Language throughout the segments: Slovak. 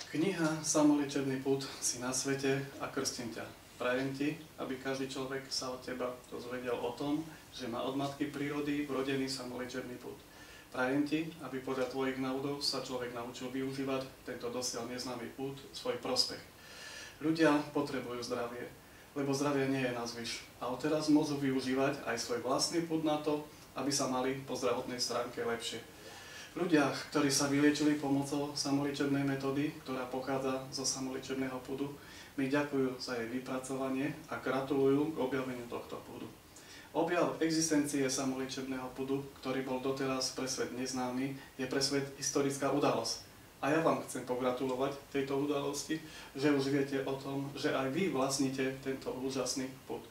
Kniha Samoliečebný pud si na svete a krstím ťa. Prajem ti, aby každý človek sa od teba dozvedel o tom, že má od matky prírody vrodený samoliečebný pud. Prajem ti, aby podľa tvojich návodov sa človek naučil využívať tento dosiaľ neznámy pud v svoj prospech. Ľudia potrebujú zdravie, lebo zdravie nie je na zvyš. A odteraz môžu využívať aj svoj vlastný pud na to, aby sa mali po zdravotnej stránke lepšie. Ľudia, ktorí sa vyliečili pomocou samoliečebnej metódy, ktorá pochádza zo samoliečebného pudu, mi ďakujú za jej vypracovanie a gratulujú k objaveniu tohto pudu. Objav existencie samoliečebného pudu, ktorý bol doteraz pre svet neznámy, je pre svet historická udalosť. A ja vám chcem pogratulovať tejto udalosti, že už viete o tom, že aj vy vlastníte tento úžasný pud.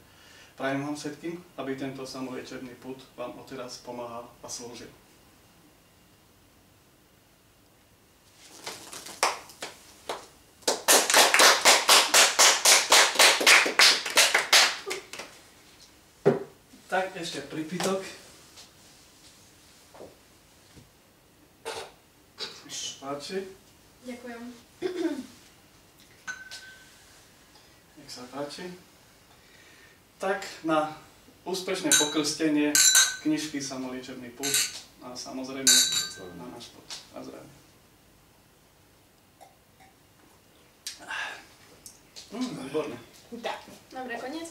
Prajem vám všetkým, aby tento samoliečebný pud vám odteraz pomáhal a slúžil. Tak, ešte prípitok. Páči. Ďakujem. Nech sa páči. Tak, na úspešné pokrstenie knižky Samoliečebný pud a samozrejme na náš pud. A zdravie. Výborné. Tak, dobre, koniec.